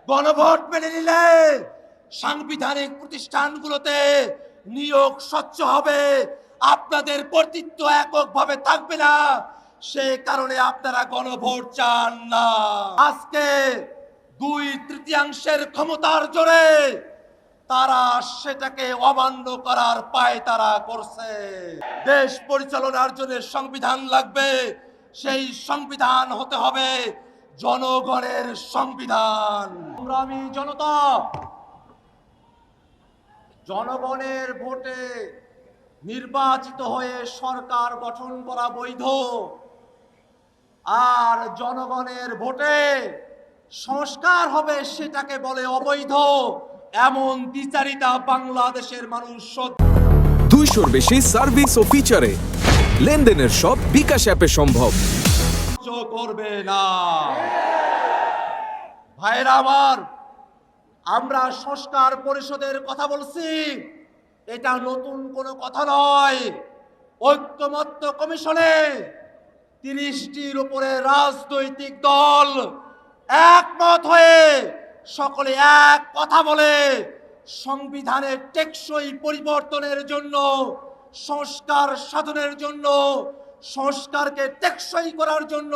গণভোট মেনে নিলে সাংবিধানিক প্রতিষ্ঠানগুলোতে নিয়োগ স্বচ্ছ হবে, আপনাদের কর্তৃত্ব এককভাবে থাকবে না। সে কারণে আপনারা গণভোট চান না। আজকে 2/3 ক্ষমতার জোরে তারা সেটাকে অমান্য করার পায়তারা করছে। দেশ পরিচালনার জন্য সংবিধান লাগবে, সেই সংবিধান হতে হবে জনগণের সংবিধান। সংগ্রামী জনতা, জনগণের ভোটে নির্বাচিত হয়ে সরকার গঠন করা বৈধ, আর জনগণের ভোটে সংস্কার হবে সেটাকে বলে অবৈধ। এমন দ্বিচারিতা বাংলাদেশের মানুষ 200-র বেশি সার্ভিস ও ফিচারে লেনদেনের সব বিকাশ অ্যাপে সম্ভব। করবে না। ভাইরা আমার, আমরা সংস্কার পরিষদের কথা বলছি, এটা নতুন কোনো কথা নয়। ঐক্যমত্য কমিশনে 30টির উপরে রাজনৈতিক দল একমত হয়ে সকলে এক কথা বলে সংবিধানের টেকসই পরিবর্তনের জন্য, সংস্কার সাধনের জন্য, সংস্কারকে টেকসই করার জন্য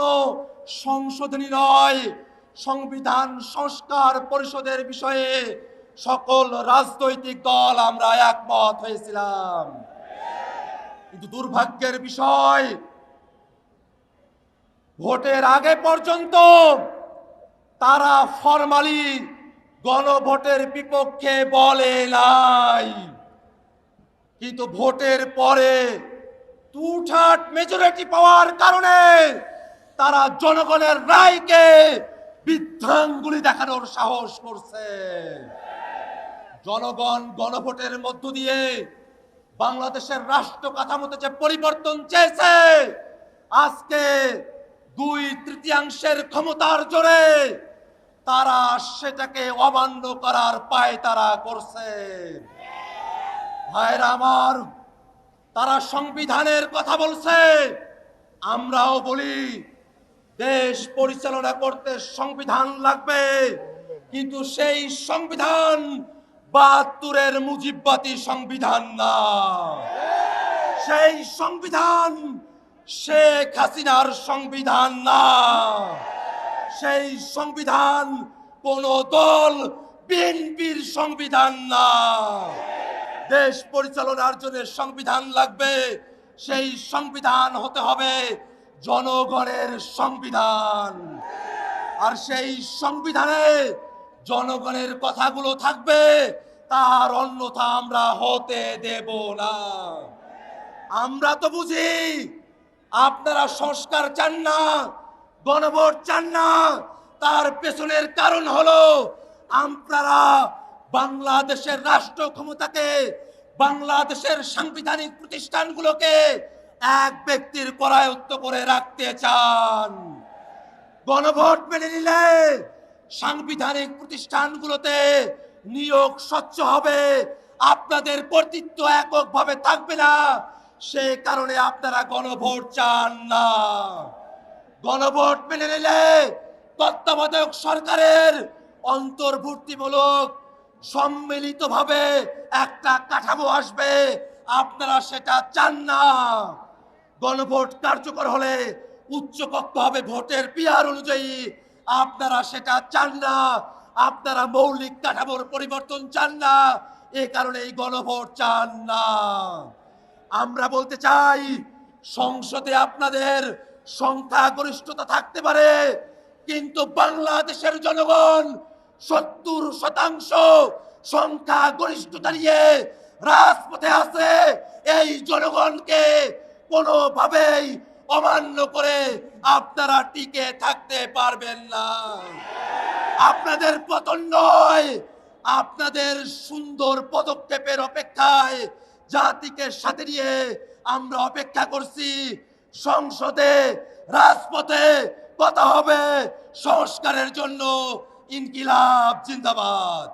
সংশোধনী নয়, সংবিধান সংস্কার পরিষদের বিষয়ে সকল রাজনৈতিক দল আমরা একমত হয়েছিলাম। কিন্তু দুর্ভাগ্যের বিষয়, ভোটের আগে পর্যন্ত তারা ফরমালি গণভোটের বিপক্ষে বলে নাই, কিন্তু ভোটের পরে টু-থার্ড মেজরিটি পাওয়ার কারণে তারা জনগণের রায়কে বৃদ্ধাঙ্গুলি দেখানোর সাহস করছে। জনগণ গণভোটের মধ্য দিয়ে বাংলাদেশের রাষ্ট্র কাঠামোতে যে পরিবর্তন চেয়েছে, আজকে 2/3 ক্ষমতার জোরে তারা সেটাকে অমান্য করার পায়তারা করছে। ভাইরা আমার, তারা সংবিধানের কথা বলছে, আমরাও বলি দেশ পরিচালনা করতে সংবিধান লাগবে, কিন্তু সেই সংবিধান 72-এর মুজিববাদী সংবিধান না। সেই সংবিধান শেখ হাসিনার সংবিধান না। সেই সংবিধান কোন দল বিএনপির সংবিধান না। দেশ পরিচালনার জন্য সংবিধান লাগবে, সেই সংবিধান হতে হবে জনগণের সংবিধান। আর সেই সংবিধানে জনগণের কথাগুলো থাকবে, তার অন্যথা আমরা হতে দেব না। আমরা তো বুঝি আপনারা সংস্কার চান না, গণভোট চান না। তার পেছনের কারণ হলো আপনারা বাংলাদেশের রাষ্ট্র ক্ষমতাকে, বাংলাদেশের সাংবিধানিক প্রতিষ্ঠানগুলোকে এক ব্যক্তির করায়ত্ত করে রাখতে চান। গণভোট মেনে নিলে সাংবিধানিক প্রতিষ্ঠানগুলোতে নিয়োগ স্বচ্ছ হবে, আপনাদের কর্তৃত্ব এককভাবে থাকবে না। সে কারণে আপনারা গণভোট চান না। গণভোট মেনে নিলে তত্ত্বাবধায়ক সরকারের অন্তর্ভুক্তিমূলক সম্মিলিতভাবে একটা কাঠামো আসবে, আপনারা সেটা চান না। গণভোট কার্যকর হলে উচ্চকক্ষ হবে ভোটের পিয়ার অনুযায়ী, আপনারা সেটা চান না। আপনারা মৌলিক কাঠামোর পরিবর্তন চান না, এ কারণে এই গণভোট চান না। আমরা বলতে চাই, সংসদে আপনাদের সংখ্যাগরিষ্ঠতা থাকতে পারে, কিন্তু বাংলাদেশের জনগণ 70% সংখ্যাগরিষ্ঠতা নিয়ে রাজপথে আছে। এই জনগণকে কোনোভাবেই অমান্য করে আপনারা টিকে থাকতে পারবেন না। আপনাদের পতন নয়, আপনাদের সুন্দর পদক্ষেপের অপেক্ষায় জাতিকে সাথে নিয়ে আমরা অপেক্ষা করছি। সংসদে, রাজপথে কথা হবে সংস্কারের জন্য। ইনকিলাব জিন্দাবাদ।